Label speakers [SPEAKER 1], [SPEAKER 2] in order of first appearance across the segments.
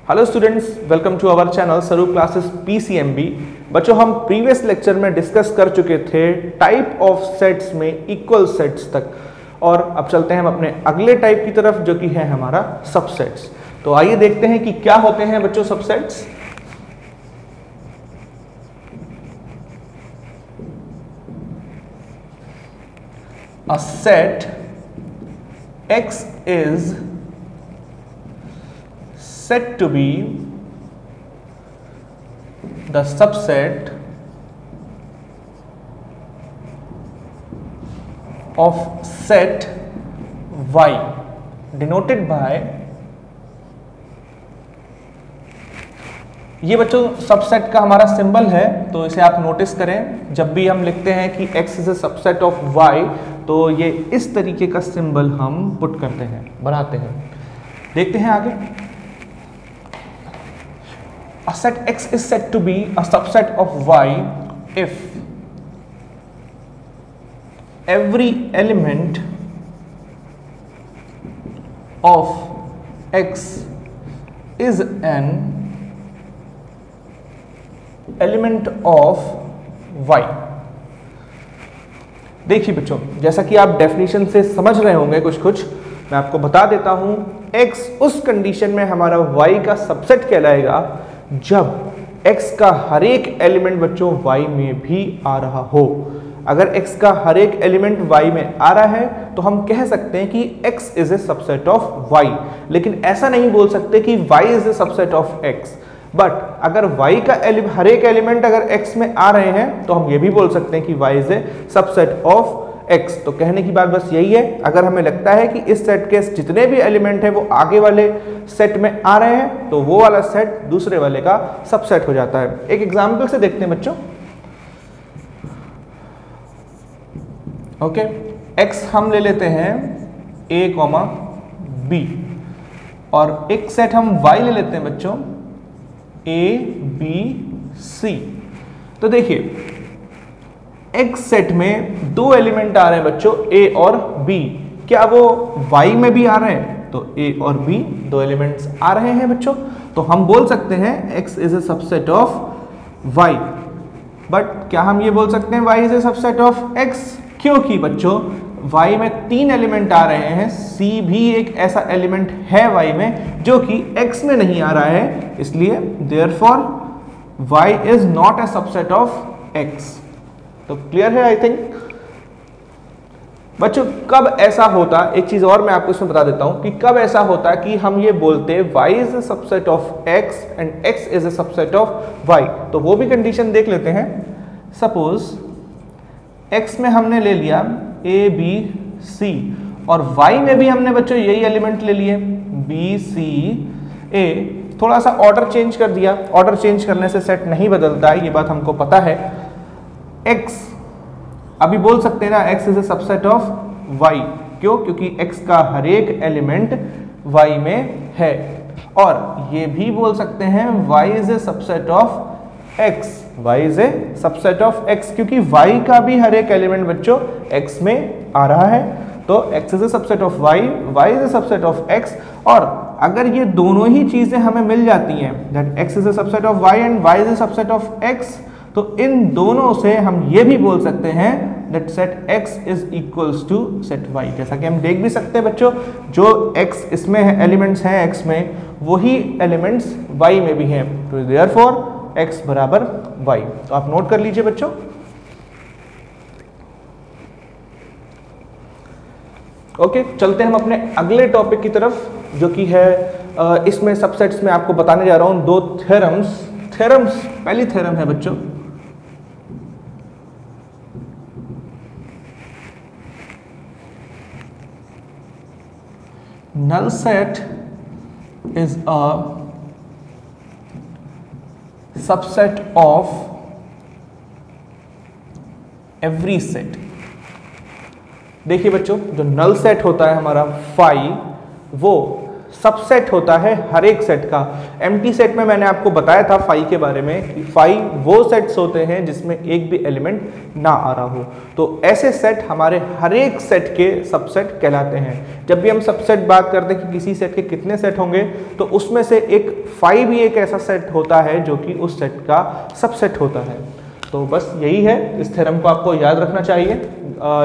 [SPEAKER 1] Hello students, welcome to our channel Swaroop classes PCMB. बच्चों, हम previous lecture में discuss कर चुके थे टाइप ऑफ सेट्स में इक्वल सेट्स तक, और अब चलते हैं हम अपने अगले टाइप की तरफ जो कि है हमारा सबसेट्स। तो आइए देखते हैं कि क्या होते हैं बच्चों subsets. A set X is said to be the subset of set Y denoted by, ये बच्चों सबसेट का हमारा सिंबल है, तो इसे आप नोटिस करें। जब भी हम लिखते हैं कि X is a subset of Y, तो ये इस तरीके का सिंबल हम पुट करते हैं, बनाते हैं। देखते हैं आगे। A set X is said to be a subset of Y if every element of X is an element of Y। देखिए बच्चों, जैसा कि आप डेफिनेशन से समझ रहे होंगे कुछ मैं आपको बता देता हूं। X उस कंडीशन में हमारा Y का सबसेट कहलाएगा जब X का हर एक एलिमेंट बच्चों Y में भी आ रहा हो। अगर X का हर एक एलिमेंट Y में आ रहा है तो हम कह सकते हैं कि X is a subset of Y, लेकिन ऐसा नहीं बोल सकते कि Y is a subset of X। But अगर Y का हर एक एलिमेंट अगर X में आ रहे हैं तो हम ये भी बोल सकते हैं कि Y is a subset of X। तो कहने की बात बस यही है, अगर हमें लगता है कि इस सेट के जितने भी एलिमेंट हैं वो आगे वाले सेट में आ रहे हैं तो वो वाला सेट दूसरे वाले का सबसेट हो जाता है। एक एग्जांपल से देखते हैं बच्चों। ओके, X हम ले लेते हैं A, B, और एक सेट हम Y ले लेते हैं बच्चों A, B, C। तो देखिए X सेट में दो एलिमेंट आ रहे हैं बच्चों A और B, क्या वो Y में भी आ रहे हैं? तो A और B दो एलिमेंट्स आ रहे हैं बच्चों, तो हम बोल सकते हैं X is a subset of Y। But क्या हम ये बोल सकते हैं Y is a subset of X? क्योंकि बच्चों Y में तीन एलिमेंट आ रहे हैं, C भी एक ऐसा एलिमेंट है Y में जो कि X में नहीं आ रहा है, इसलिए therefore Y is not a subset of X। तो क्लियर है आई थिंक बच्चों। कब ऐसा होता, एक चीज और मैं आपको इसमें बता देता हूं कि कब ऐसा होता कि हम ये बोलते Y is a subset of X and X is a subset of Y। तो वो भी कंडीशन देख लेते हैं। सपोज X में हमने ले लिया A, B, C, और Y में भी हमने बच्चों यही एलिमेंट ले लिए B, C, A। थोड़ा सा ऑर्डर चेंज कर दिया, ऑर्डर चेंज करने से सेट नहीं बदलता है, ये बात हमको पता है। X अभी बोल सकते हैं ना X is a subset of Y, क्यों? क्योंकि X का हर एक एलिमेंट Y में है। और ये भी बोल सकते हैं Y is a subset of X, Y is a subset of X, क्योंकि Y का भी हर एक एलिमेंट बच्चों X में आ रहा है। तो X is a subset of Y, Y is a subset of X। और अगर ये दोनों ही चीजें हमें मिल जाती हैं, that X is a subset of Y and Y is a subset of X, तो इन दोनों से हम ये भी बोल सकते हैं that set X is equals to set Y। जैसा कि हम देख भी सकते हैं बच्चों, जो X इसमें है, एलिमेंट्स हैं X में, वही एलिमेंट्स Y में भी हैं, तो therefore X बराबर Y। तो आप नोट कर लीजिए बच्चों। ओके, चलते हैं हम अपने अगले टॉपिक की तरफ, जो कि है इसमें सबसेट्स में आपको बताने जा रहा हूं दो थ्योरम्स। पहली थ्योरम है बच्चों null set is a subset of every set। देखिए बच्चों, जो नल सेट होता है हमारा फाई, वो सबसेट होता है हर एक सेट का। एम्प्टी सेट में मैंने आपको बताया था फाई के बारे में कि फाई वो सेट्स होते हैं जिसमें एक भी एलिमेंट ना आ रहा हो। तो ऐसे सेट हमारे हर एक सेट के सबसेट कहलाते हैं। जब भी हम सबसेट बात करते हैं कि किसी सेट के कितने सेट होंगे, तो उसमें से एक फाई भी एक ऐसा सेट होता है जो कि उस सेट का सबसेट होता है। तो बस यही है, इस थ्योरम को आपको याद रखना चाहिए।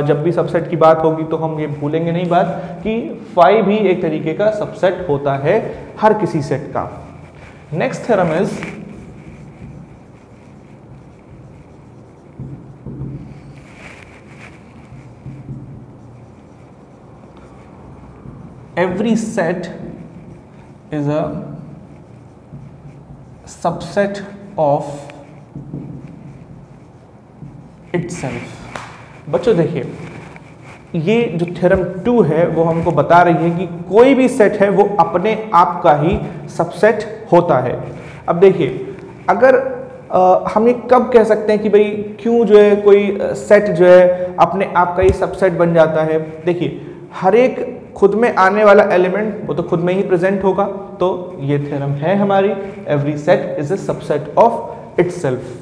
[SPEAKER 1] जब भी सबसेट की बात होगी तो हम ये भूलेंगे नहीं बात कि फाई भी एक तरीके का सबसेट होता है हर किसी सेट का। Next theorem is every set is a subset of itself। बच्चों देखिए, ये जो थ्योरम 2 है वो हमको बता रही है कि कोई भी सेट है वो अपने आप का ही सबसेट होता है। अब देखिए, अगर हम ये कब कह सकते हैं कि भाई क्यों जो है कोई सेट जो है अपने आप का ही सबसेट बन जाता है। देखिए, हर एक खुद में आने वाला एलिमेंट वो तो खुद में ही प्रेजेंट होगा। तो ये थ्योरम है हमारी, every set is a subset of itself.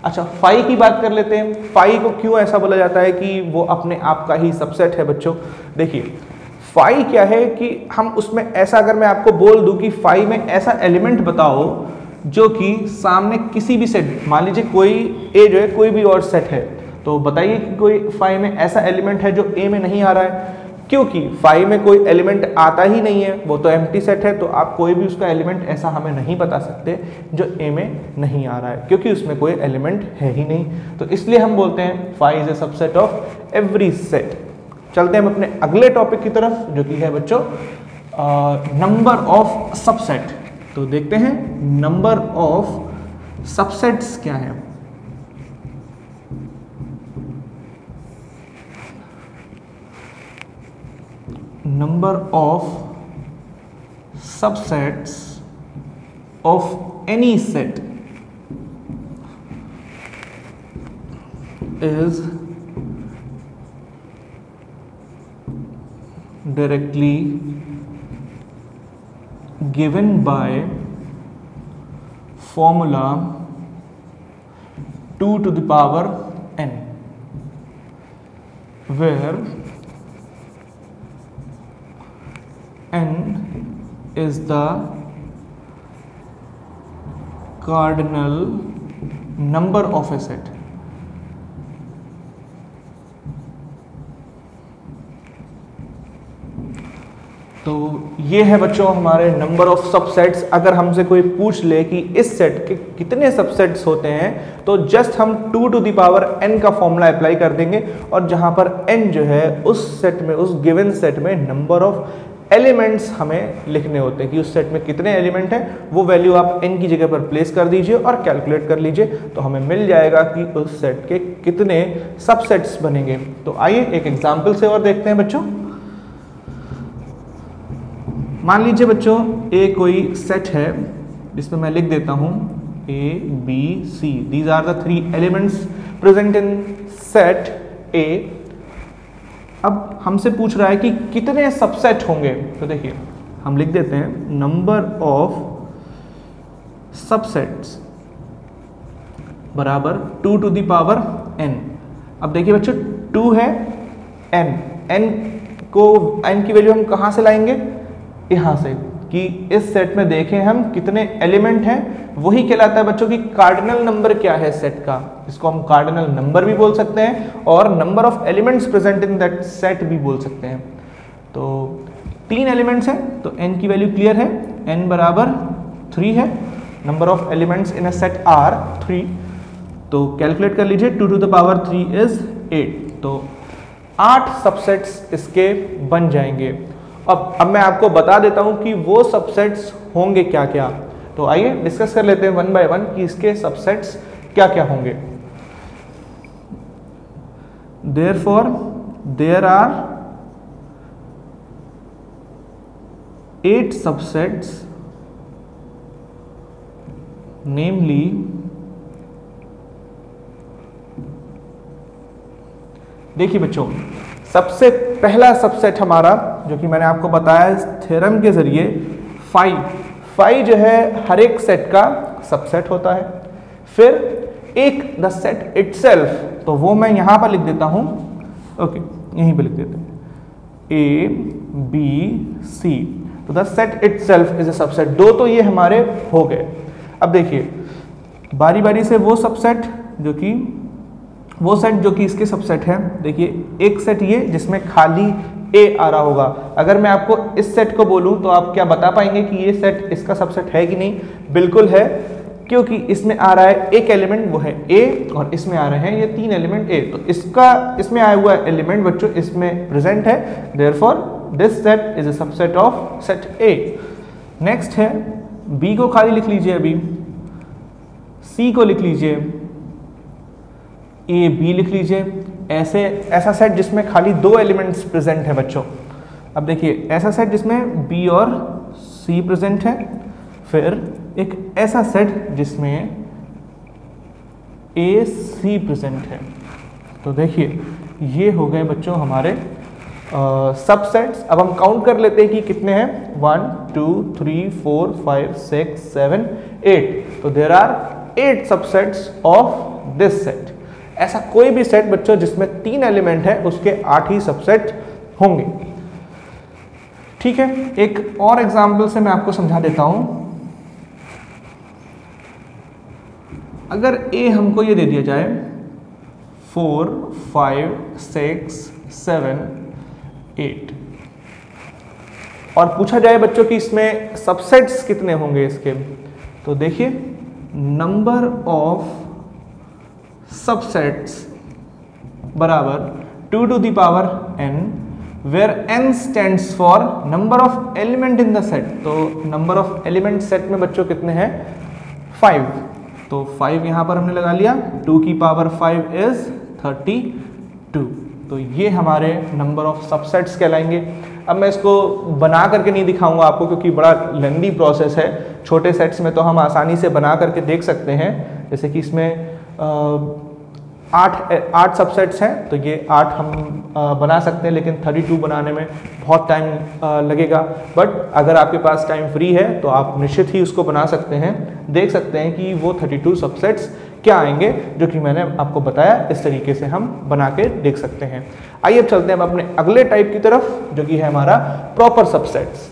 [SPEAKER 1] अच्छा, फाई की बात कर लेते हैं। फाई को क्यों ऐसा बोला जाता है कि वो अपने आप का ही सबसेट है। बच्चों देखिए, फाई क्या है कि हम उसमें ऐसा, अगर मैं आपको बोल दूं कि फाई में ऐसा एलिमेंट बताओ जो कि सामने किसी भी सेट, मान लीजिए कोई ए जो है कोई भी और सेट है, तो बताइए कि कोई फाई में ऐसा एलिमेंट है जो ए में नहीं आ रहा है। क्योंकि फाई में कोई एलिमेंट आता ही नहीं है, वो तो एम्प्टी सेट है। तो आप कोई भी उसका एलिमेंट ऐसा हमें नहीं बता सकते जो ए में नहीं आ रहा है, क्योंकि उसमें कोई एलिमेंट है ही नहीं। तो इसलिए हम बोलते हैं phi is a subset of every set. चलते हैं हम अपने अगले टॉपिक की तरफ, जो कि है बच्चों नंबर ऑफ सबसेट। तो देखते हैं नंबर ऑफ सबसेट्स क्या है। number of subsets of any set is directly given by formula 2 to the power n, where n is the cardinal number of a set। तो ये है बच्चों हमारे नंबर ऑफ सबसेट्स। अगर हमसे कोई पूछ ले कि इस सेट के कितने सबसेट्स होते हैं, तो जस्ट हम 2 to the power n का फॉर्मूला अप्लाई कर देंगे, और जहां पर n जो है उस सेट में, उस गिवन सेट में नंबर ऑफ एलिमेंट्स हमें लिखने होते हैं कि उस सेट में कितने एलिमेंट हैं। वो वैल्यू आप n की जगह पर प्लेस कर दीजिए और कैलकुलेट कर लीजिए, तो हमें मिल जाएगा कि उस सेट के कितने सबसेट्स बनेंगे। तो आइए एक एग्जांपल से और देखते हैं बच्चों। मान लीजिए बच्चों ए कोई सेट है जिसमें मैं लिख देता हूं A B C, these are the 3 elements present in set A। अब हमसे पूछ रहा है कि कितने सबसेट होंगे। तो देखिए, हम लिख देते हैं नंबर ऑफ सबसेट्स बराबर 2 to the power n। अब देखिए बच्चों, 2 है, n की वैल्यू हम कहाँ से लाएंगे, यहाँ से, कि इस सेट में देखें हम कितने एलिमेंट हैं। वही कहलाता है बच्चों की कार्डिनल नंबर क्या है सेट का। इसको हम कार्डिनल नंबर भी बोल सकते हैं और number of elements present in that set भी बोल सकते हैं। तो 3 एलिमेंट्स हैं, तो n की वैल्यू क्लियर है, n बराबर 3 है। Number of elements in a set are 3। तो कैलकुलेट कर लीजिए, 2 to the power 3 इज 8। तो 8 सबसेट्स इसके बन जाएंगे। अब मैं आपको बता देता हूं कि वो सबसेट्स होंगे क्या क्या। तो आइए डिस्कस कर लेते हैं 1 by 1 कि इसके सबसेट्स क्या क्या होंगे। Therefore, there are 8 subsets, namely देखिए बच्चों, सबसे पहला सबसेट हमारा जो कि मैंने आपको बताया इस थ्योरम के जरिए फाइव जो है हर एक सेट का सबसेट होता है। फिर एक द सेट इटसेल्फ, तो वो मैं यहां पर लिख देता हूं, ओके यहीं पे लिख देते हैं ए बी सी, तो the set itself is a subset. दो तो ये हमारे हो गए। अब देखिए बारी बारी से वो सबसेट जो कि इसके सबसेट है, देखिए एक सेट ये जिसमें खाली ए आ रहा होगा। अगर मैं आपको इस सेट को बोलूं तो आप क्या बता पाएंगे कि ये सेट इसका सबसेट है कि नहीं? बिल्कुल है, क्योंकि इसमें आ रहा है एक एलिमेंट वो है ए, और इसमें आ रहे हैं ये 3 एलिमेंट ए, तो इसमें आया हुआ एलिमेंट बच्चों इसमें प्रेजेंट है, therefore this set is a subset of set A. Next है बी को खाली लिख लीजिए, अभी सी को लिख लीजिए, ए बी लिख लीजिए। ऐसा सेट जिसमें खाली 2 एलिमेंट्स प्रेजेंट है बच्चों। अब देखिए ऐसा सेट जिसमें बी और सी प्रेजेंट है, फिर एक ऐसा सेट जिसमें ए सी प्रेजेंट है। तो देखिए ये हो गए बच्चों हमारे सबसेट्स। अब हम काउंट कर लेते हैं कि कितने हैं, 1 2 3 4 5 6 7 8। तो there are 8 subsets of this set. ऐसा कोई भी सेट बच्चों जिसमें 3 एलिमेंट है उसके 8 ही सबसेट होंगे। ठीक है, एक और एग्जांपल से मैं आपको समझा देता हूं। अगर ए हमको ये दे दिया जाए 4 5 6 7 8 और पूछा जाए बच्चों कि इसमें सबसेट्स कितने होंगे इसके, तो देखिए नंबर ऑफ सबसेट्स बराबर 2 to the power n, where n stands for number of element in the set। तो नंबर ऑफ एलिमेंट सेट में बच्चों कितने हैं, 5। तो 5 यहां पर हमने लगा लिया, 2 की पावर 5 इज 32। तो ये हमारे नंबर ऑफ सबसेट्स कहलाएंगे। अब मैं इसको बना करके नहीं दिखाऊंगा आपको क्योंकि बड़ा लेंदी प्रोसेस है। छोटे सेट्स में तो हम आसानी से बना करके देख सकते हैं, जैसे कि इसमें 8 सबसेट्स हैं, तो ये 8 हम बना सकते हैं, लेकिन 32 बनाने में बहुत टाइम लगेगा। बट अगर आपके पास टाइम फ्री है तो आप निश्चित ही उसको बना सकते हैं। देख सकते हैं कि वो 32 सबसेट्स क्या आएंगे, जो कि मैंने आपको बताया। इस तरीके से हम बना के देख सकते हैं। आइए अब चलते हैं हम अपने अगले टाइप की तरफ, जो कि है हमारा proper subsets.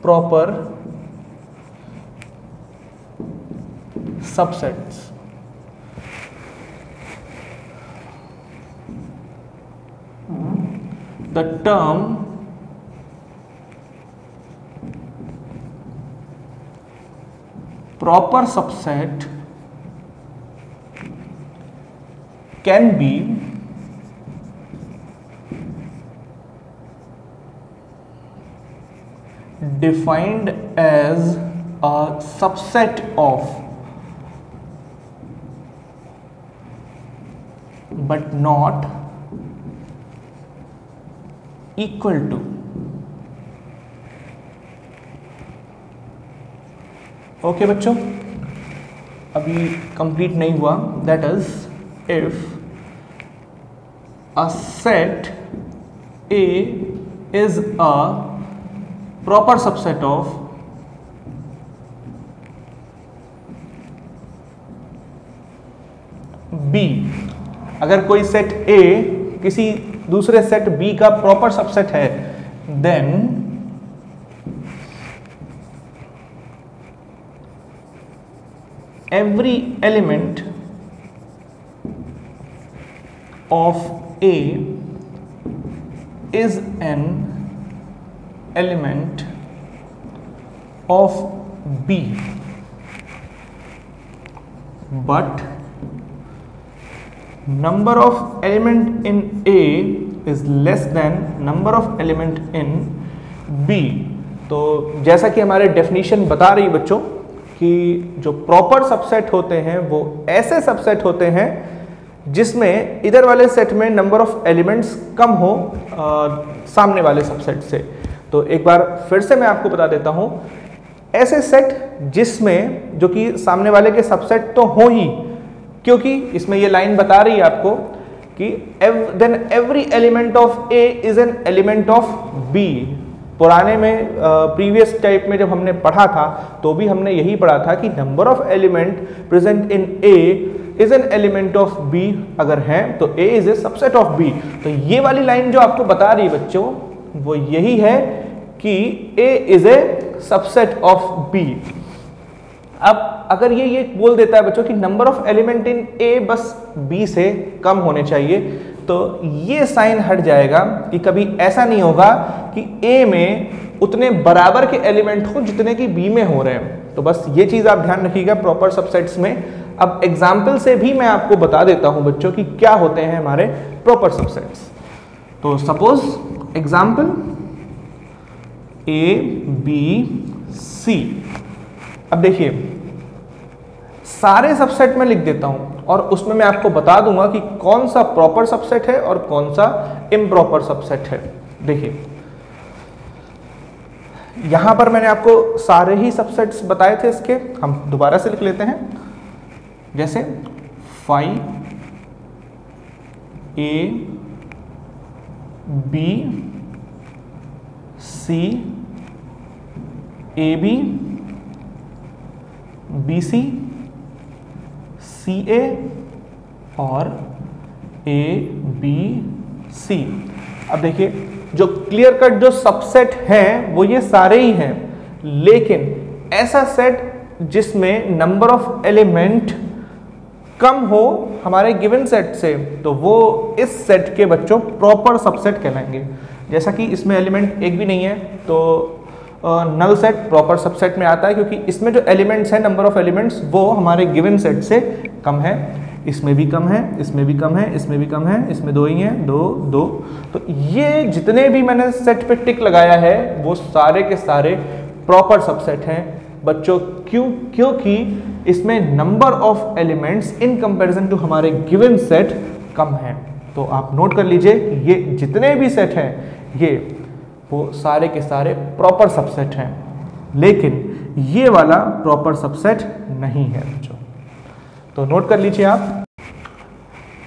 [SPEAKER 1] proper subsets। The term proper subset can be defined as a subset of but not equal to। Okay बच्चों, अभी कंप्लीट नहीं हुआ। That is if a set A is a proper subset of B। अगर कोई set A किसी दूसरे set B का proper subset है, then every element of A is an element of B, but number of element in A is less than number of element in B। तो जैसा कि हमारे डेफिनेशन बता रही बच्चों कि जो प्रॉपर सबसेट होते हैं वो ऐसे सबसेट होते हैं जिसमें इधर वाले सेट में नंबर ऑफ एलिमेंट्स कम हो सामने वाले सबसेट से। तो एक बार फिर से मैं आपको बता देता हूं, ऐसे सेट जिसमें जो कि सामने वाले के सबसेट तो हो ही, क्योंकि इसमें ये लाइन बता रही है आपको कि then every element of A is an element of B. पुराने में प्रीवियस टाइप में जब हमने पढ़ा था तो भी हमने यही पढ़ा था कि number of element present in A is an element of B, अगर है तो A is a subset of B. तो ये वाली लाइन जो आपको बता रही है बच्चों, वो यही है कि A is a subset of B. अब अगर ये बोल देता है बच्चों कि number of element in A बस बी से कम होने चाहिए, तो ये साइन हट जाएगा कि कभी ऐसा नहीं होगा कि ए में उतने बराबर के एलिमेंट हो जितने कि बी में हो रहे हैं। तो बस ये चीज आप ध्यान रखिएगा प्रॉपर सबसेट्स में। अब एग्जाम्पल से भी मैं आपको बता देता हूं बच्चों कि क्या होते हैं हमारे प्रॉपर सबसेट्स। तो suppose example A B C. अब देखिए सारे सबसेट में लिख देता हूं और उसमें मैं आपको बता दूंगा कि कौन सा प्रॉपर सबसेट है और कौन सा इम्प्रॉपर सबसेट है। देखिए यहां पर मैंने आपको सारे ही सबसेट्स बताए थे इसके, हम दोबारा से लिख लेते हैं। जैसे 5 A B C A B B C C A और ए बी सी। अब देखिए जो क्लियर कट जो सबसेट हैं वो ये सारे ही हैं, लेकिन ऐसा सेट जिसमें नंबर ऑफ एलिमेंट कम हो हमारे गिवन सेट से, तो वो इस सेट के बच्चों प्रॉपर सबसेट कहलाएंगे। जैसा कि इसमें एलिमेंट एक भी नहीं है तो नल सेट प्रॉपर सबसेट में आता है, क्योंकि इसमें जो एलिमेंट्स हैं नंबर ऑफ एलिमेंट्स वो हमारे गिवन सेट से कम है। इसमें भी कम है, इसमें भी कम है, इसमें भी कम है, इसमें 2 ही हैं, 2 2। तो ये जितने भी मैंने सेट पे टिक लगाया है वो सारे के सारे प्रॉपर सबसेट हैं बच्चों। क्योंकि इसमें number of elements in comparison to हमारे गिवन सेट कम है। तो आप नोट कर लीजिए ये जितने भी सेट हैं ये वो सारे के सारे प्रॉपर सबसेट हैं, लेकिन ये वाला प्रॉपर सबसेट नहीं है बच्चों। तो नोट कर लीजिए आप।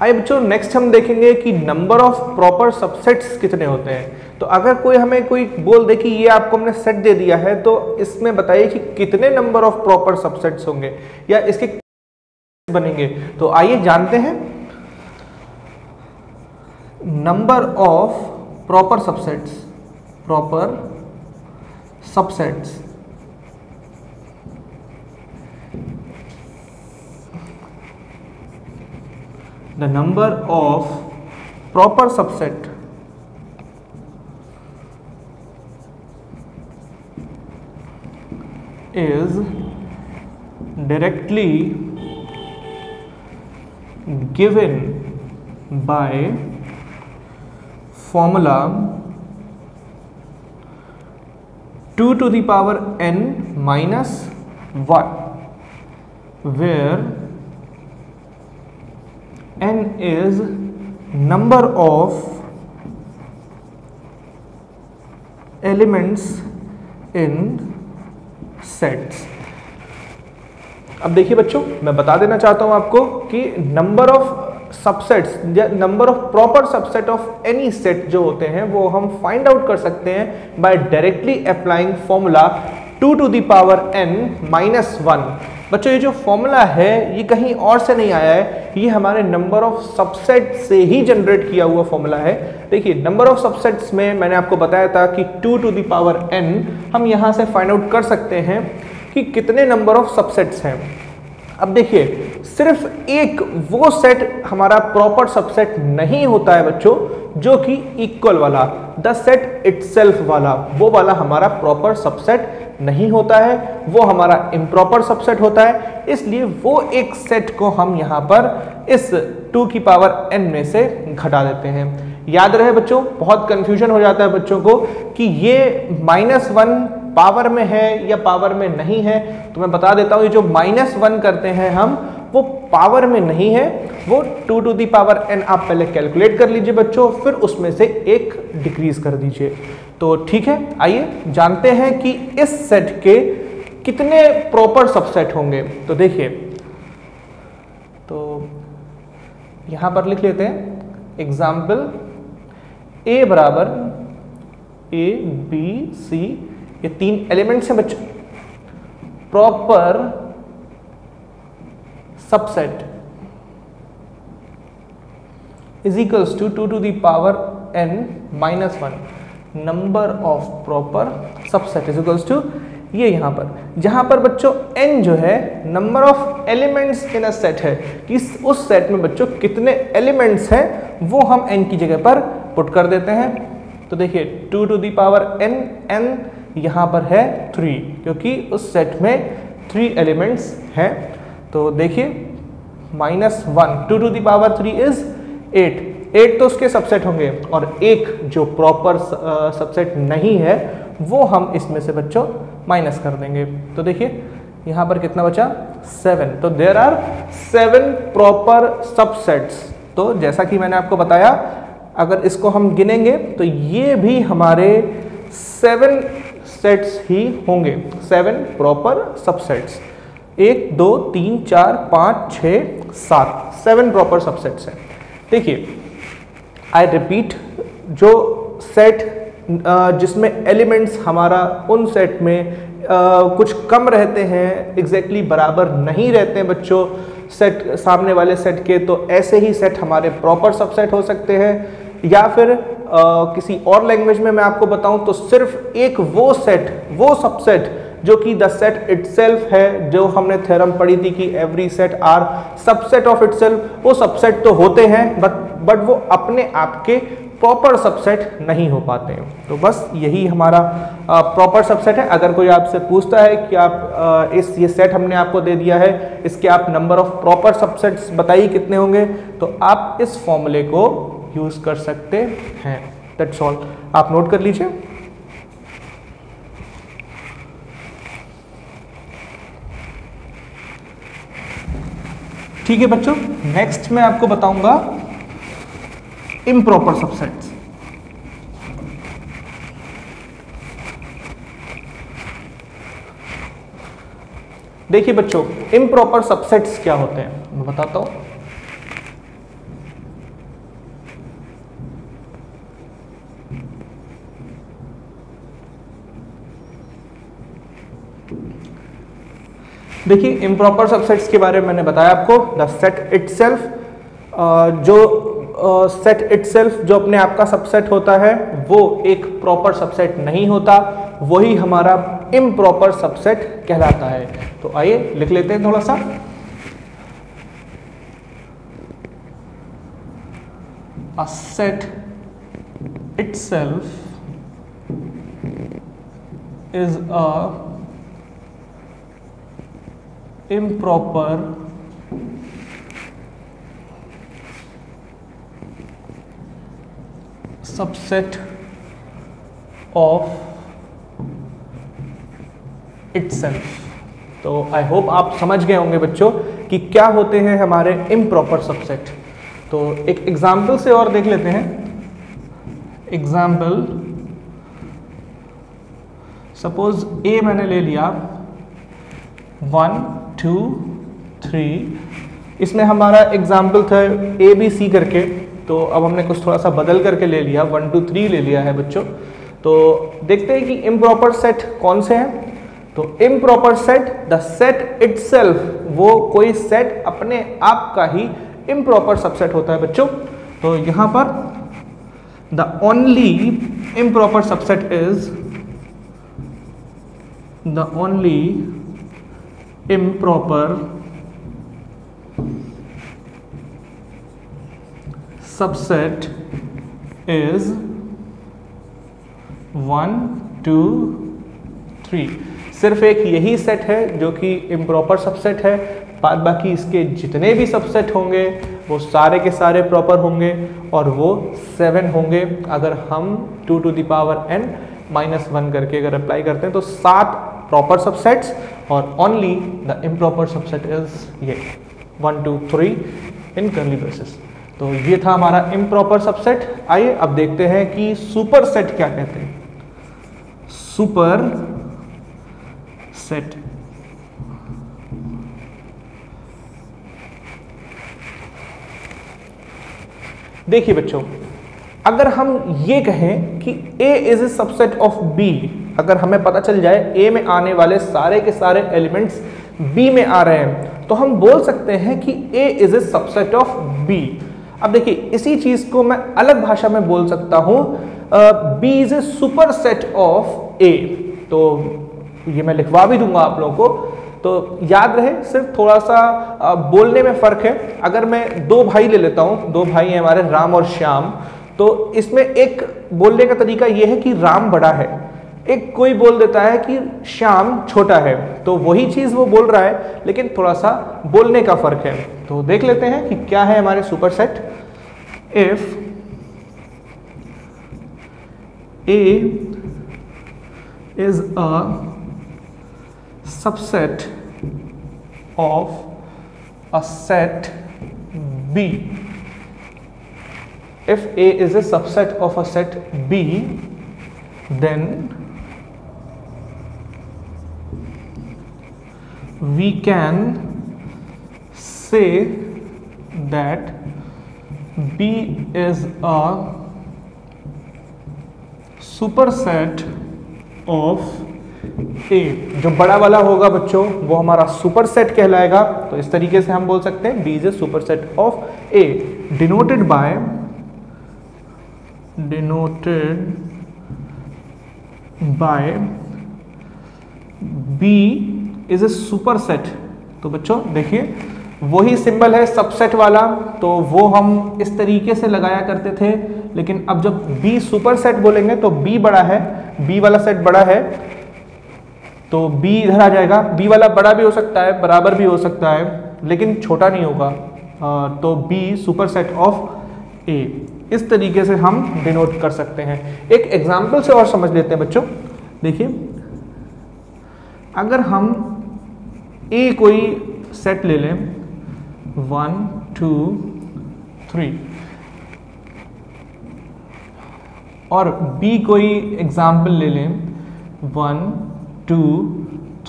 [SPEAKER 1] आइए बच्चों नेक्स्ट हम देखेंगे कि नंबर ऑफ प्रॉपर सबसेट्स कितने होते हैं। तो अगर कोई हमें कोई बोल दे कि ये आपको हमने सेट दे दिया है, तो इसमें बताइए कि कितने नंबर ऑफ प्रॉपर सबसेट्स होंगे या इसके बनेंगे। तो आइए जानते हैं number of proper subsets. Proper subsets the number of proper subset is directly given by formula 2 to the power n minus 1, where n is number of elements in sets। अब देखिए बच्चों मैं बता देना चाहता हूं आपको कि नंबर ऑफ सबसेट्स या number of proper subset of any set जो होते हैं वो हम फाइंड आउट कर सकते हैं by directly applying formula 2 to the power n minus 1। बच्चों ये जो फॉर्मूला है ये कहीं और से नहीं आया है, ये हमारे नंबर ऑफ सबसेट से ही जनरेट किया हुआ फॉर्मूला है। देखिए नंबर ऑफ सबसेट्स में मैंने आपको बताया था कि 2 to the power n हम यहाँ से फाइंड आउट कर सकते हैं कि कितने नंबर ऑफ सबसेट्स हैं। अब देखिए सिर्फ एक वो सेट हमारा प्रॉपर सबसेट नहीं होता है बच्चों जो कि इक्वल वाला, द सेट इटसेल्फ वाला, वो वाला हमारा प्रॉपर सबसेट नहीं होता है, वो हमारा इम्प्रॉपर सबसेट होता है। इसलिए वो एक सेट को हम यहाँ पर इस 2 की पावर n में से घटा देते हैं। याद रहे बच्चों बहुत कंफ्यूजन हो जाता है बच्चों को कि ये -1 पावर में है या पावर में नहीं है। तो मैं बता देता हूं ये जो -1 करते हैं हम वो पावर में नहीं है, वो 2 to the power n आप पहले कैलकुलेट कर लीजिए बच्चों, फिर उसमें से एक डिक्रीज कर दीजिए। तो ठीक है, आइए जानते हैं कि इस सेट के कितने प्रॉपर सबसेट होंगे। तो देखिए, तो यहां पर लिख लेते हैं एग्जाम्पल ए बराबर ए बी सी, ये 3 एलिमेंट्स हैं बच्चों, proper subset is equals to 2 to the power n minus 1 number of proper subset is equals to, ये यहां पर जहां पर बच्चों n जो है number of elements in a set है, कि उस सेट में बच्चों कितने एलिमेंट्स हैं वो हम n की जगह पर पुट कर देते हैं। तो देखिए 2 to the power n, n यहां पर है 3, क्योंकि उस सेट में 3 एलिमेंट्स हैं। तो देखिए -1, 2 to the power 3 इज 8 तो उसके सबसेट होंगे, और एक जो प्रॉपर सबसेट नहीं है वो हम इसमें से बच्चों माइनस कर देंगे। तो देखिए यहां पर कितना बचा 7, तो देयर आर 7 प्रॉपर सबसेट्स। तो जैसा कि मैंने आपको बताया, अगर इसको हम गिनेंगे तो ये भी हमारे 7 सेट्स ही होंगे, 7 प्रॉपर सबसेट्स। 1 2 3 4 5 6 7 प्रॉपर सबसेट्स हैं। देखिए आई रिपीट, जो सेट जिसमें एलिमेंट्स हमारा उन सेट में कुछ कम रहते हैं, एग्जैक्टली बराबर नहीं रहते हैं बच्चों सेट सामने वाले सेट के, तो ऐसे ही सेट हमारे प्रॉपर सबसेट हो सकते हैं। या फिर किसी और लैंग्वेज में मैं आपको बताऊं तो सिर्फ एक वो सेट, वो सबसेट जो कि द सेट इटसेल्फ है, जो हमने थ्योरम पढ़ी थी कि every set are subset of itself, वो सबसेट तो होते हैं बट वो अपने आप के प्रॉपर सबसेट नहीं हो पाते हैं। तो बस यही हमारा प्रॉपर सबसेट है। अगर कोई आपसे पूछता है कि आप ये सेट हमने आपको दे दिया है, इसके आप नंबर ऑफ प्रॉपर सबसेट्स बताइए कितने होंगे, तो आप इस फॉर्मूले को यूज कर सकते हैं। दैट्स ऑल, आप नोट कर लीजिए। ठीक है बच्चों, नेक्स्ट मैं आपको बताऊंगा इम्प्रॉपर सबसेट्स। देखिए बच्चों, इम्प्रॉपर सबसेट्स क्या होते हैं मैं बताता हूं। देखिए इम्प्रॉपर सबसेट्स के बारे में मैंने बताया आपको, द सेट इटसेल्फ, जो सेट इटसेल्फ जो अपने आप का सबसेट होता है वो एक प्रॉपर सबसेट नहीं होता, वही हमारा इम्प्रॉपर सबसेट कहलाता है। तो आइए लिख लेते हैं थोड़ा सा। A set itself is a improper subset of itself। तो आई होप आप समझ गए होंगे बच्चों कि क्या होते हैं हमारे इम्प्रॉपर सबसेट। तो एक एग्जाम्पल से और देख लेते हैं। एग्जाम्पल, सपोज ए मैंने ले लिया 1 2 3, इसमें हमारा एग्जाम्पल था ए बी सी करके, तो अब हमने कुछ थोड़ा सा बदल करके ले लिया, 1 2 3 ले लिया है बच्चों। तो देखते हैं कि इम्प्रॉपर सेट कौन से हैं। तो improper set, the set itself, वो कोई सेट अपने आप का ही इम्प्रॉपर सबसेट होता है बच्चों। तो यहां पर the only improper subset is the only improper subset is 1 2 3। सिर्फ एक यही सेट है जो कि इम्प्रॉपर सबसेट है, बाद बाकी इसके जितने भी सबसेट होंगे वो सारे के सारे प्रॉपर होंगे, और वो 7 होंगे। अगर हम 2 to the power n -1 करके अगर अप्लाई करते हैं तो 7 प्रॉपर सबसेट्स, और only the improper subset is ये 1 2 3 इन कर्ली ब्रेसेस। तो ये था हमारा इम्प्रॉपर सबसेट। आइए अब देखते हैं कि सुपर सेट क्या कहते हैं। Super set. देखिए बच्चों, अगर हम ये कहें कि A is a subset of B, अगर हमें पता चल जाए A में आने वाले सारे के सारे एलिमेंट्स B में आ रहे हैं, तो हम बोल सकते हैं कि A is a subset of B। अब देखिए, इसी चीज को मैं अलग भाषा में बोल सकता हूं, B is a super set of A। तो ये मैं लिखवा भी दूंगा आप लोगों को, तो याद रहे, सिर्फ थोड़ा सा बोलने में फर्क है। अगर मैं दो भाई ले लेता हूं, दो भाई हैं हमारे, राम और श्याम, तो इसमें एक बोलने का तरीका यह है कि राम बड़ा है, एक कोई बोल देता है कि श्याम छोटा है, तो वही चीज वो बोल रहा है, लेकिन थोड़ा सा बोलने का फर्क है। तो देख लेते हैं कि क्या है हमारे super set. If A is a subset of a set B, if A is a subset of a set B, then we can say that B is a superset of A। जो बड़ा वाला होगा बच्चों वो हमारा super set कहलाएगा। तो इस तरीके से हम बोल सकते हैं B is a superset of A, denoted by B is a superset। तो बच्चों देखिए, वही सिंबल है सबसेट वाला, तो वो हम इस तरीके से लगाया करते थे, लेकिन अब जब B सुपर सेट बोलेंगे तो B बड़ा है, B वाला सेट बड़ा है, तो B इधर आ जाएगा। B वाला बड़ा भी हो सकता है, बराबर भी हो सकता है, लेकिन छोटा नहीं होगा, तो B super set of A। इस तरीके से हम डिनोट कर सकते हैं। एक एग्जाम्पल से और समझ लेते हैं बच्चों। देखिए, अगर हम A कोई सेट ले लें 1 2 3 और B कोई एग्जाम्पल ले लें 1 2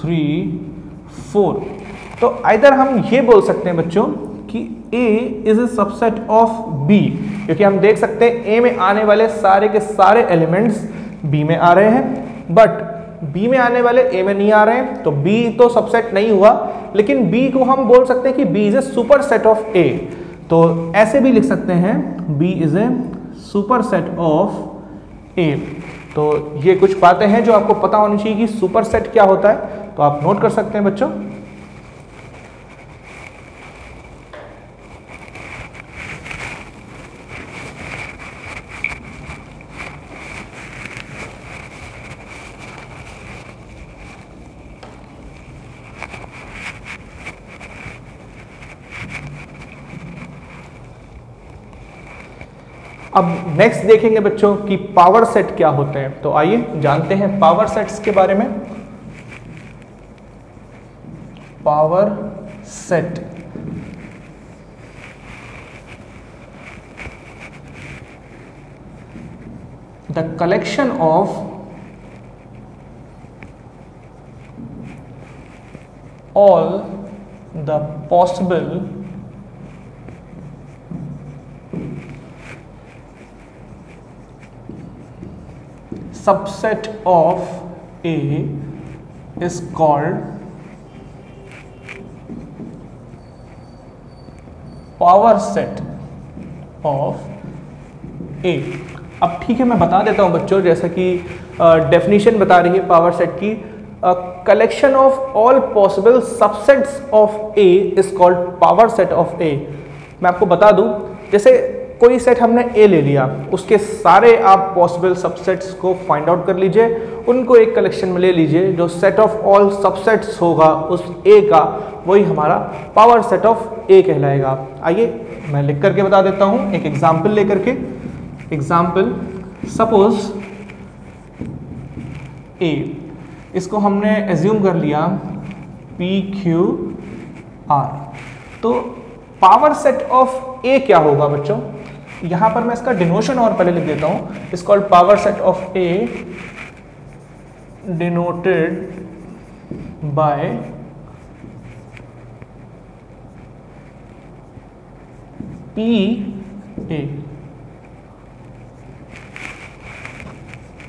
[SPEAKER 1] 3 4, तो आइदर हम ये बोल सकते हैं बच्चों कि A is a subset of B, क्योंकि हम देख सकते हैं A में आने वाले सारे के सारे एलिमेंट्स B में आ रहे हैं, बट B में आने वाले A में नहीं आ रहे हैं, तो B तो सबसेट नहीं हुआ, लेकिन B को हम बोल सकते हैं कि B is a super set of A। तो ऐसे भी लिख सकते हैं B is a super set of A। तो ये कुछ बातें हैं जो आपको पता होनी चाहिए कि सुपर सेट क्या होता है, तो आप नोट कर सकते हैं बच्चों। अब नेक्स्ट देखेंगे बच्चों कि पावर सेट क्या होते हैं। तो आइए जानते हैं पावर सेट्स के बारे में। Power set the collection of all the possible subset of A is called power set of A। अब ठीक है, मैं बता देता हूं बच्चों, जैसा कि डेफिनेशन बता रही है पावर सेट की, collection of all possible subsets of A is called power set of A. मैं आपको बता दूं, जैसे कोई सेट हमने ए ले लिया, उसके सारे आप पॉसिबल सबसेट्स को फाइंड आउट कर लीजिए, उनको एक कलेक्शन में ले लीजिए, जो सेट ऑफ ऑल सबसेट्स होगा उस ए का, वही हमारा पावर सेट ऑफ ए कहलाएगा। आइए मैं लिख करके बता देता हूं एक एग्जाम्पल लेकर के। एग्जाम्पल, सपोज ए, इसको हमने एज्यूम कर लिया पी क्यू आर, तो पावर सेट ऑफ ए क्या होगा बच्चों? यहां पर मैं इसका डिनोशन और पहले लिख देता हूं, इस called power set of A denoted by P A।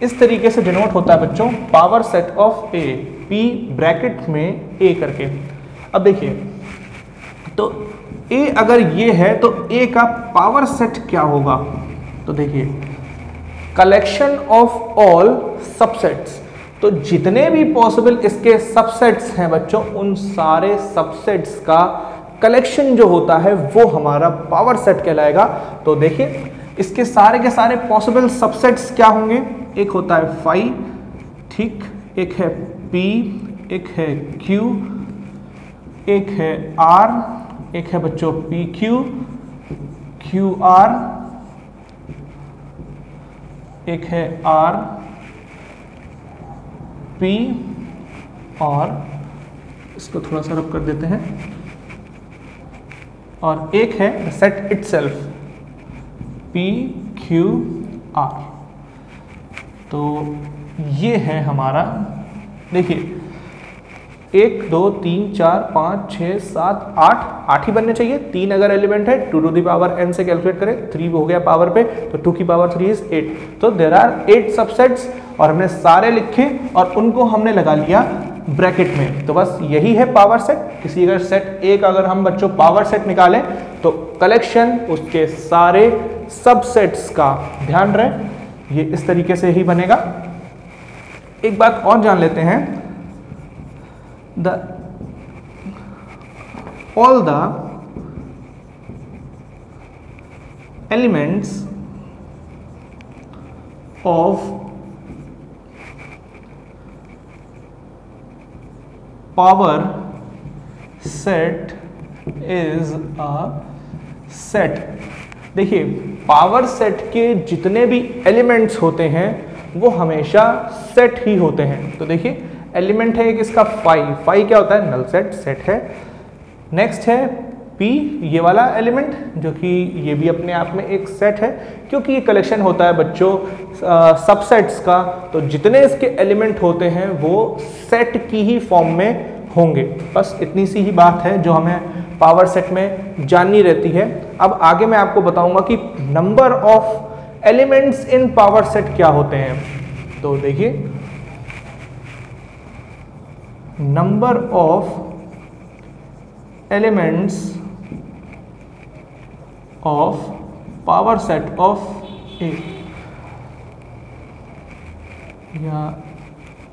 [SPEAKER 1] इस तरीके से डिनोट होता है बच्चों power set of A, P bracket में A करके। अब देखिए तो A अगर ये है तो A का पावर सेट क्या होगा, तो देखिए कलेक्शन ऑफ ऑल सबसेट्स, तो जितने भी पॉसिबल इसके सबसेट्स हैं बच्चों उन सारे सबसेट्स का कलेक्शन जो होता है वो हमारा पावर सेट कहलाएगा। तो देखिए इसके सारे के सारे पॉसिबल सबसेट्स क्या होंगे, एक होता है फाई, ठीक, एक है P, एक है Q, एक है R, एक है बच्चों PQ, QR, एक है R P, और इसको थोड़ा सा रब कर देते हैं, और एक है set itself P Q R। तो ये है हमारा, देखिए 1 2 3 4 5 6 7 8 ही बनने चाहिए, 3 अगर एलिमेंट है 2 टू द पावर n से कैलकुलेट करें, 3 हो गया पावर पे तो 2 की पावर 3 इज 8। तो देयर आर 8 सबसेट्स और हमने सारे लिखे और उनको हमने लगा लिया ब्रैकेट में। तो बस यही है पावर सेट। किसी अगर सेट A का अगर हम बच्चों पावर सेट निकालें तो कलेक्शन उसके सारे सबसेट्स का, ध्यान रहे ये इस तरीके से ही बनेगा। एक बात और जान लेते हैं, all the elements of power set is a set। देखिए पावर सेट के जितने भी एलिमेंट्स होते हैं वो हमेशा सेट ही होते हैं। तो देखिए एलिमेंट है एक इसका फाई क्या होता है, नल सेट, सेट है। नेक्स्ट है P, ये वाला एलिमेंट जो कि ये भी अपने आप में एक सेट है, क्योंकि ये कलेक्शन होता है बच्चों सबसेट्स का, तो जितने इसके एलिमेंट होते हैं वो सेट की ही फॉर्म में होंगे। बस इतनी सी ही बात है जो हमें पावर सेट में जाननी रहती है। अब आगे मैं आपको बताऊंगा कि number of elements in power set क्या होते हैं। तो देखिए number of elements of power set of A, या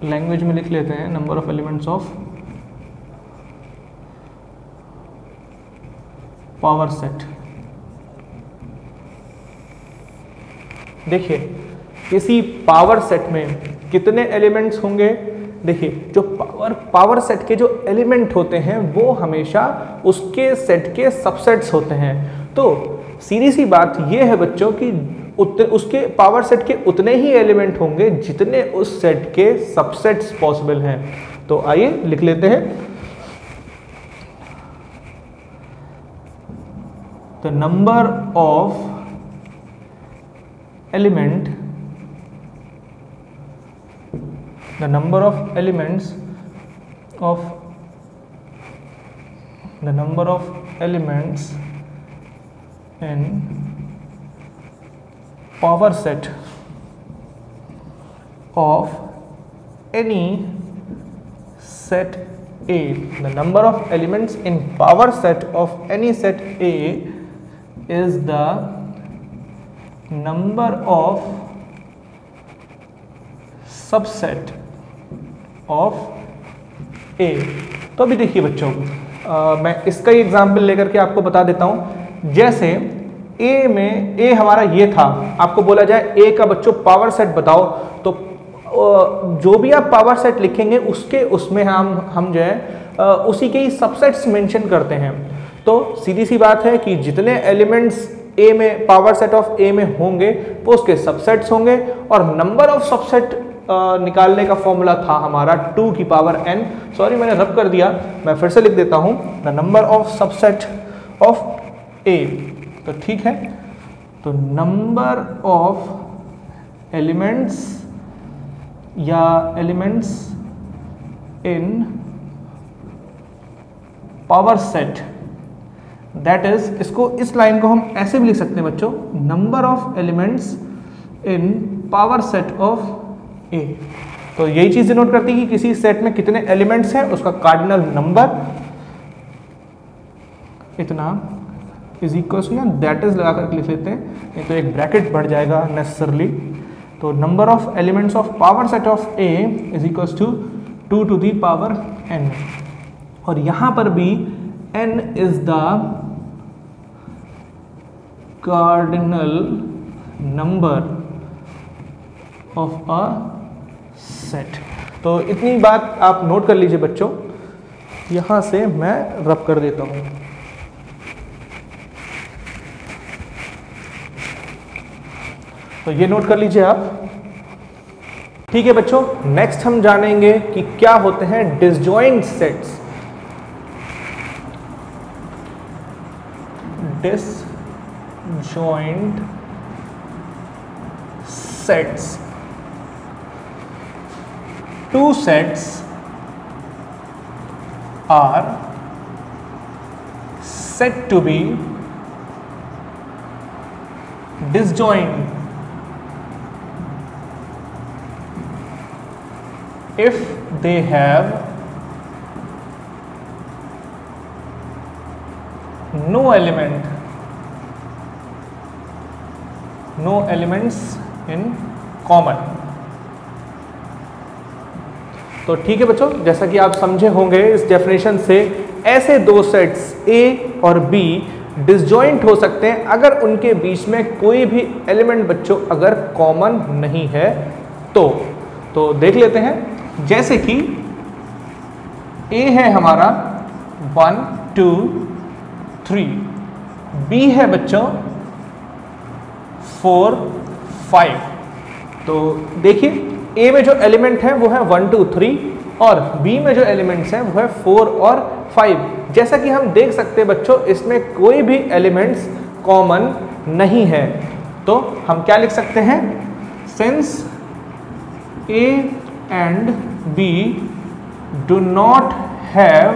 [SPEAKER 1] लैंग्वेज में लिख लेते हैं number of elements of power set. देखिए किसी पावर सेट में कितने एलिमेंट्स होंगे, देखिए जो पावर सेट के जो एलिमेंट होते हैं वो हमेशा उसके सेट के सबसेट्स होते हैं। तो सीधी सी बात ये है बच्चों कि उसके पावर सेट के उतने ही एलिमेंट होंगे जितने उस सेट के सबसेट्स पॉसिबल हैं। तो आइए लिख लेते हैं, the number of elements in power set of any set A, the number of elements in power set of any set A is the number of subset of A। तो अभी देखिए बच्चों मैं इसका ही एग्जाम्पल लेकर के आपको बता देता हूं। जैसे A में A हमारा ये था, आपको बोला जाए A का बच्चों पावर सेट बताओ, तो जो भी आप पावर सेट लिखेंगे उसमें हम जो है उसी के ही सबसेट्स मेंशन करते हैं। तो सीधी सी बात है कि जितने एलिमेंट्स A में पावर सेट ऑफ A में होंगे वो उसके सबसेट्स होंगे, और नंबर ऑफ सबसेट निकालने का फॉर्मूला था हमारा 2 की पावर n। सॉरी मैंने रब कर दिया, मैं फिर से लिख देता हूं, the number of subset of A। तो ठीक है, तो नंबर ऑफ एलिमेंट्स या elements in power set, that is, इसको इस लाइन को हम ऐसे भी लिख सकते हैं बच्चों, number of elements in power set of A. तो यही चीज नोट करती है कि किसी सेट में कितने एलिमेंट्स हैं, उसका कार्डिनल नंबर इतना is equal to, that is लगा कर लिख लेते हैं, नहीं तो एक ब्रैकेट बढ़ जाएगा नेसेसरली। तो number of elements of power set of A is equal to 2 to the power n, और यहां पर भी n is the cardinal number of a set. तो इतनी बात आप नोट कर लीजिए बच्चों, यहां से मैं रब कर देता हूं। तो ये नोट कर लीजिए आप। ठीक है बच्चों, नेक्स्ट हम जानेंगे कि क्या होते हैं disjoint sets. Disjoint sets, two sets are said to be disjoint if they have no elements in common। तो ठीक है बच्चों, जैसा कि आप समझे होंगे इस डेफिनेशन से, ऐसे दो सेट्स A और B डिसजॉइंट हो सकते हैं अगर उनके बीच में कोई भी एलिमेंट बच्चों अगर कॉमन नहीं है तो देख लेते हैं। जैसे कि A है हमारा 1 2 3, B है बच्चों 4 5। तो देखिए A में जो एलिमेंट है वो है 1 2 3 और B में जो एलिमेंट्स हैं वो है 4 और 5। जैसा कि हम देख सकते हैं बच्चों, इसमें कोई भी एलिमेंट्स कॉमन नहीं है, तो हम क्या लिख सकते हैं, since A and B do not have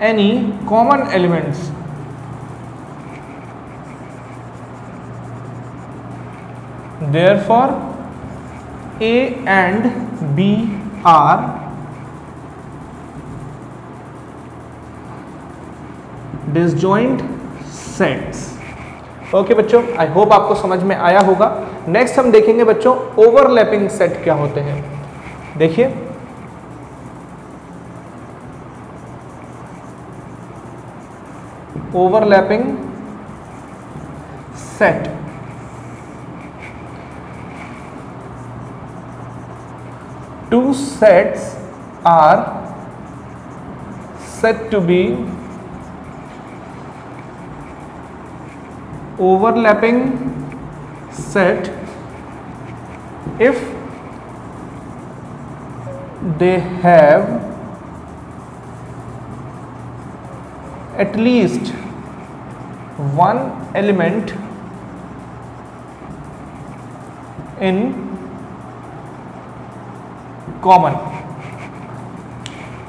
[SPEAKER 1] any common elements, therefore A and B are disjoint sets। Okay बच्चों, आई होप आपको समझ में आया होगा। नेक्स्ट हम देखेंगे बच्चों ओवरलैपिंग सेट क्या होते हैं। देखिए overlapping set, two sets are said to be overlapping set if they have at least one element in common.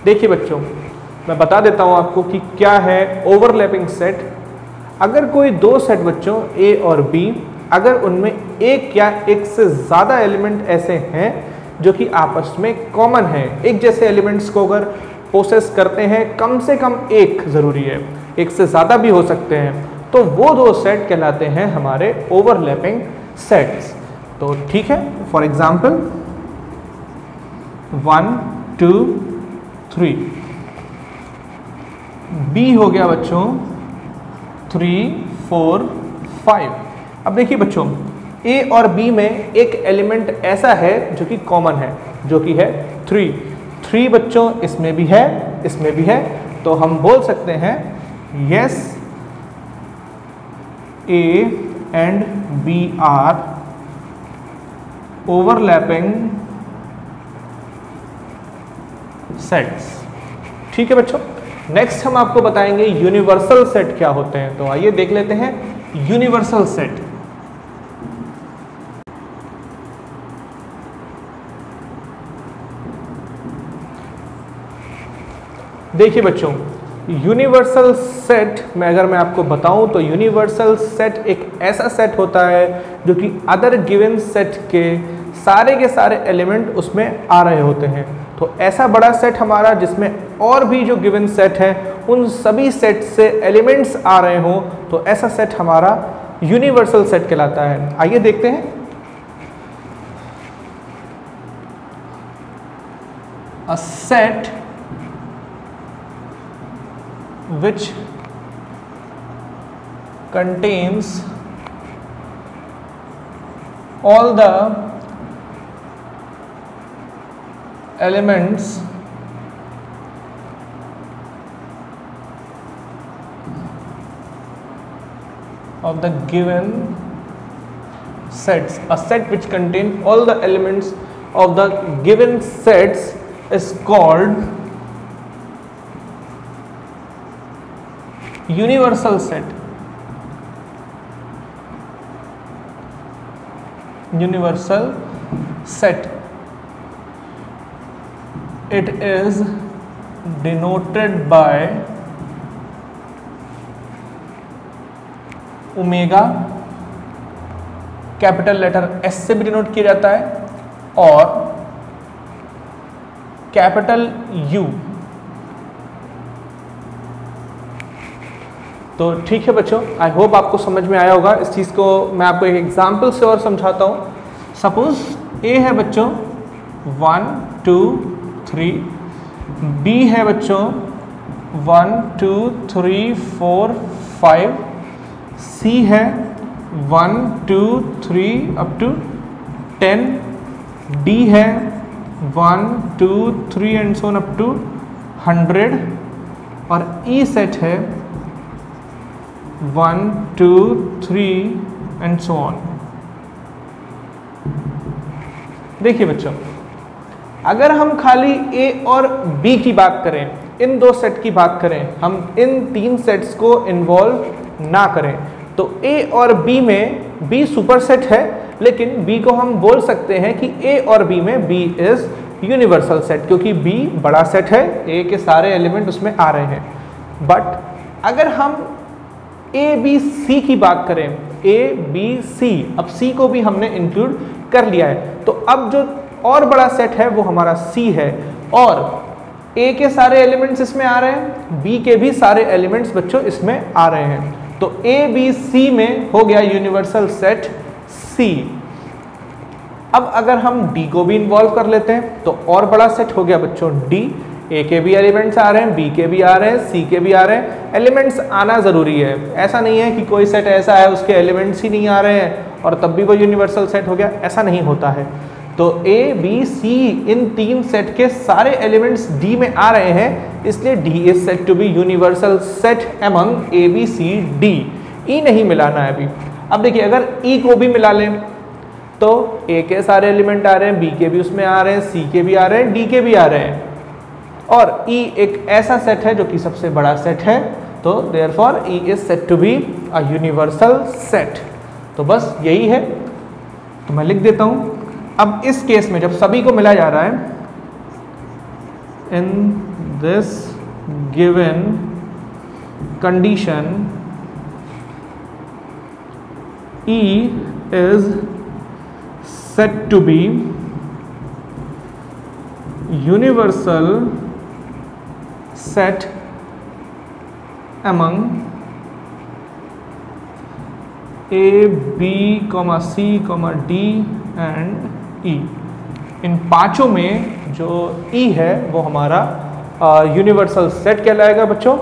[SPEAKER 1] देखिए बच्चों, मैं बता देता हूं आपको कि क्या है ओवरलैपिंग सेट। अगर कोई दो सेट बच्चों A और B, अगर उनमें एक या एक से ज़्यादा एलिमेंट ऐसे हैं जो कि आपस में कॉमन है, एक जैसे एलिमेंट्स को अगर पोसेस करते हैं, कम से कम एक ज़रूरी है, एक से ज़्यादा भी हो सकते हैं, तो वो दो सेट कहलाते हैं हमारे ओवरलैपिंग सेट्स। तो ठीक है, फॉर एग्जाम्पल 1 2 3, B हो गया बच्चों 3 4 5। अब देखिए बच्चों, A और B में एक एलिमेंट ऐसा है जो कि कॉमन है, जो कि है 3 बच्चों, इसमें भी है, इसमें भी है। तो हम बोल सकते हैं yes A and B are overlapping sets. ठीक है बच्चों, नेक्स्ट हम आपको बताएंगे यूनिवर्सल सेट क्या होते हैं। तो आइए देख लेते हैं यूनिवर्सल सेट। देखिए बच्चों, यूनिवर्सल सेट में अगर मैं आपको बताऊं तो यूनिवर्सल सेट एक ऐसा सेट होता है जो कि अदर गिवन सेट के सारे एलिमेंट उसमें आ रहे होते हैं। तो ऐसा बड़ा सेट हमारा जिसमें और भी जो गिवन सेट है उन सभी सेट से एलिमेंट्स आ रहे हों, तो ऐसा सेट हमारा यूनिवर्सल सेट कहलाता है। आइए देखते हैं। A set which contains all the elements of the given sets. A set which contains all the elements of the given sets is called universal set. Universal set. It is denoted by omega, capital letter S से भी denote किया जाता है, और capital you. तो ठीक है बच्चों, आई होप आपको समझ में आया होगा। इस चीज़ को मैं आपको एक एग्जाम्पल से और समझाता हूँ। सपोज ए है बच्चों 1 2 3, बी है बच्चों 1 2 3 4 5, सी है 1 2 3 अप टू 10, डी है 1 2 3 and so on up to 100, और ई सेट है 1 2 3 एंड सो ऑन। देखिए बच्चों, अगर हम खाली ए और बी की बात करें, इन दो सेट की बात करें, हम इन तीन सेट्स को इन्वॉल्व ना करें, तो ए और बी में बी सुपर सेट है, लेकिन बी को हम बोल सकते हैं कि ए और बी में बी इज यूनिवर्सल सेट, क्योंकि बी बड़ा सेट है, ए के सारे एलिमेंट उसमें आ रहे हैं। बट अगर हम ए बी सी की बात करें, ए बी सी, अब सी को भी हमने इंक्लूड कर लिया है, तो अब जो और बड़ा सेट है वो हमारा सी है, और ए के सारे एलिमेंट्स इसमें आ रहे हैं, बी के भी सारे एलिमेंट्स बच्चों इसमें आ रहे हैं, तो ए बी सी में हो गया यूनिवर्सल सेट सी। अब अगर हम डी को भी इन्वॉल्व कर लेते हैं तो और बड़ा सेट हो गया बच्चों डी। ए के भी एलिमेंट्स आ रहे हैं, बी के भी आ रहे हैं, सी के भी आ रहे हैं। एलिमेंट्स आना ज़रूरी है, ऐसा नहीं है कि कोई सेट ऐसा है उसके एलिमेंट्स ही नहीं आ रहे हैं और तब भी वो यूनिवर्सल सेट हो गया, ऐसा नहीं होता है। तो ए बी सी इन तीन सेट के सारे एलिमेंट्स डी में आ रहे हैं, इसलिए D is set to be universal set among A B C D. E नहीं मिलाना है अभी। अब देखिए, अगर ई को भी मिला लें तो ए के सारे एलिमेंट आ रहे हैं, बी के भी उसमें आ रहे हैं, सी के भी आ रहे हैं, डी के भी आ रहे हैं, और ई एक ऐसा सेट है जो कि सबसे बड़ा सेट है, तो therefore E is set to be a universal set. तो बस यही है, तो मैं लिख देता हूं। अब इस केस में जब सभी को मिला जा रहा है, in this given condition E is set to be universal set among A, B, C, D and E। इन पांचों में जो E है वो हमारा यूनिवर्सल सेट कहलाएगा बच्चों।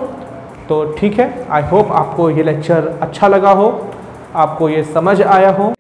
[SPEAKER 1] तो ठीक है, आई होप आपको ये लेक्चर अच्छा लगा हो, आपको ये समझ आया हो।